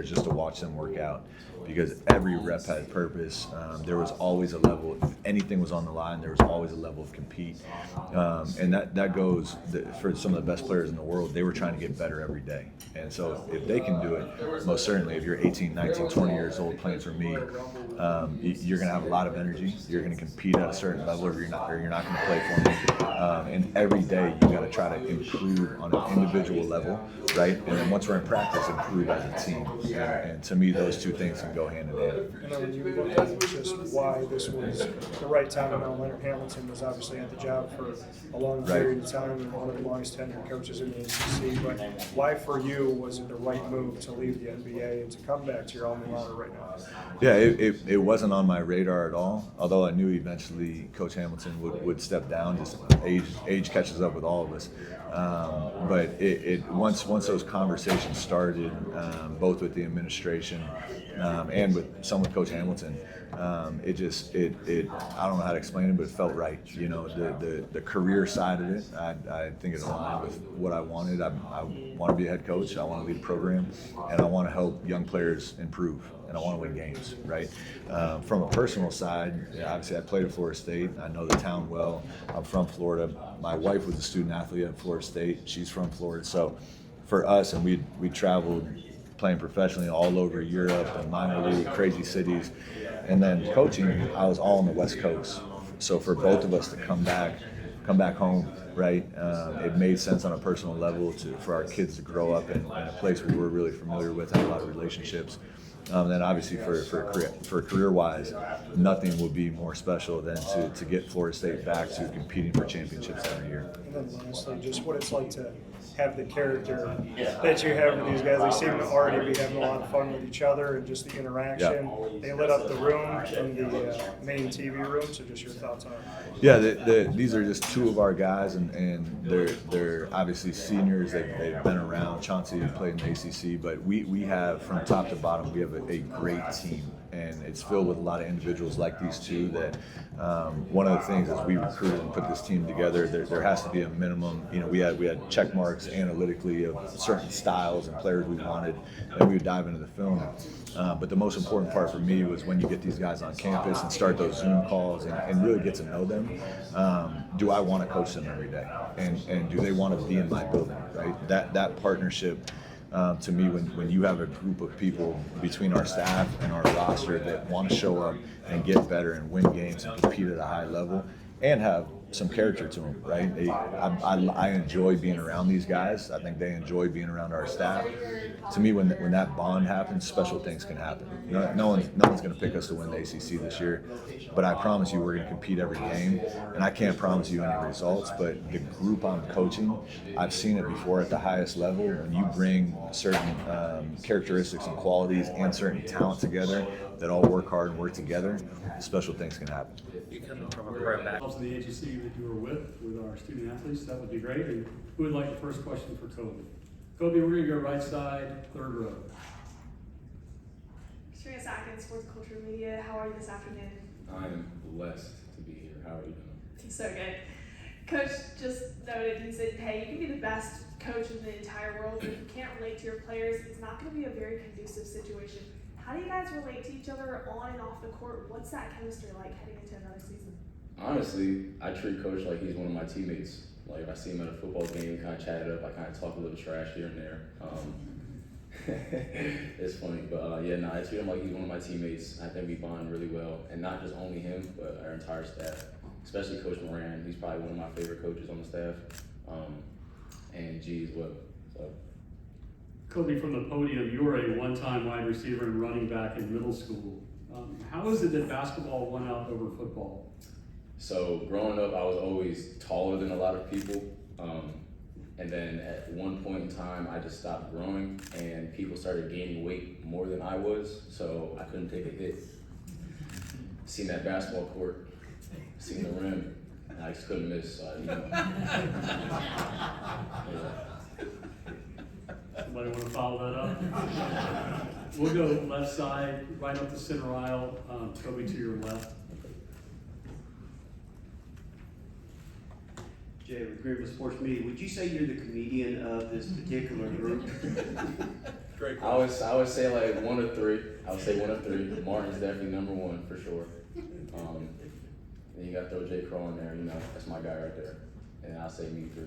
just to watch them work out, because every rep had purpose. There was always a level, if anything was on the line, there was always a level of compete. And that goes for some of the best players in the world. They were trying to get better every day. And so if they can do it, most certainly if you're 18, 19, 20 years old playing for me, you're going to have a lot of energy. You're going to compete at a certain level, or you're not going to play for me. And every day you got to try to improve on an individual level, right? And then once we're in practice, improve as a team. And to me, those two things can go hand in hand. And then when you look at just why this was the right time, I know Leonard Hamilton was obviously at the job for a long period of time and one of the longest tenured coaches in the ACC, but why for you was it the right move to leave the NBA and to come back to your alma mater right now? Yeah, it wasn't on my radar at all, although I knew eventually Coach Hamilton would step down. Just age catches up with all of us. But once those conversations started, both with the administration and with Coach Hamilton, I don't know how to explain it, but it felt right. You know, the career side of it, I think it aligned with what I wanted. I want to be a head coach. I want to lead a program, and I want to help young players improve, and I want to win games, right? From a personal side, obviously I played at Florida State. I know the town well. I'm from Florida. My wife was a student athlete at Florida State. She's from Florida. So for us, and we traveled playing professionally all over Europe and minor league, crazy cities. And then coaching, I was all on the West Coast. So for both of us to come back home, right? It made sense on a personal level for our kids to grow up in a place we were really familiar with, had a lot of relationships. Then obviously for career-wise, nothing would be more special than to get Florida State back to competing for championships every year. And then lastly, just what it's like to have the character that you have with these guys. They seem to already be having a lot of fun with each other and just the interaction. Yeah. They lit up the room in the main TV room, so just your thoughts on it. Yeah, these are just two of our guys, and they're obviously seniors. They've been around. Chauncey played in the ACC, but we have, from top to bottom, we have a great team. And it's filled with a lot of individuals like these two that one of the things as we recruited and put this team together, there has to be a minimum. You know, we had check marks analytically of certain styles and players we wanted, and we would dive into the film. But the most important part for me was when you get these guys on campus and start those Zoom calls and really get to know them. Do I want to coach them every day? And do they want to be in my building, right? That partnership, to me, when you have a group of people between our staff and our roster that want to show up and get better and win games and compete at a high level and have some character to them, right? I enjoy being around these guys. I think they enjoy being around our staff. To me, when that bond happens, special things can happen. No one's going to pick us to win the ACC this year, but I promise you we're going to compete every game. And I can't promise you any results, but the group I'm coaching, I've seen it before at the highest level. When you bring certain characteristics and qualities and certain talent together that all work hard and work together, special things can happen. You coming from a pro back. Also the ACC that you were with our student athletes, that would be great. And who would like the first question for Kobe? Kobe, we're going to go right side, third row. Shreyas Atkins, Sports Culture Media. How are you this afternoon? I am blessed to be here. How are you doing? So good. Coach just noted, he said, hey, you can be the best coach in the entire world, but if you can't relate to your players, it's not going to be a very conducive situation. How do you guys relate to each other on and off the court? What's that chemistry like heading into another season? Honestly, I treat Coach like he's one of my teammates. Like, if I see him at a football game, kind of chat it up, I kind of talk a little trash here and there. It's funny, but I treat him like he's one of my teammates. I think we bond really well, and not just only him, but our entire staff, especially Coach Moran. He's probably one of my favorite coaches on the staff, and G as well. So. Kobe, from the podium, you were a one-time wide receiver and running back in middle school. How is it that basketball won out over football? So growing up, I was always taller than a lot of people. And then at one point in time, I just stopped growing and people started gaining weight more than I was. So I couldn't take a hit. Seen that basketball court, seen the rim, and I just couldn't miss. Somebody want to follow that up? We'll go left side, right up the center aisle. Kobe, to your left. Jay, with Greenville Sports Media, would you say you're the comedian of this particular group? Great I would say like 1 of 3. I would say 1 of 3. Martin's definitely number 1 for sure. Then you got to throw J. Crow in there. You know, that's my guy right there. And I'll say me 3.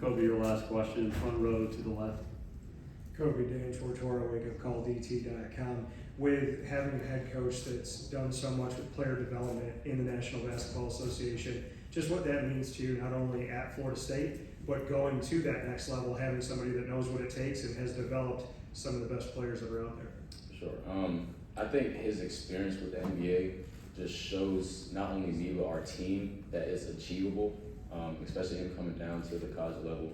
Kobe, your last question, front row to the left. Kobe, Dan Tortora, wakeupcalldt.com. With having a head coach that's done so much with player development in the National Basketball Association, just what that means to you, not only at Florida State, but going to that next level, having somebody that knows what it takes and has developed some of the best players that are out there. Sure. I think his experience with the NBA just shows not only me but our team that it's achievable, especially him coming down to the college level.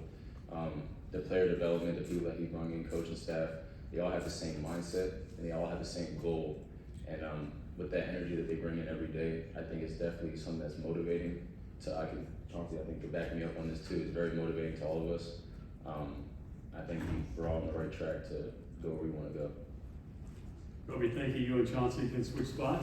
The player development, the people that he brought in, coaching staff, they all have the same mindset and they all have the same goal. And with that energy that they bring in every day, I think it's definitely something that's motivating. So I can back me up on this too. It's very motivating to all of us. I think we're all on the right track to go where we want to go. Kobe, thank you. You and Chauncey can switch spots.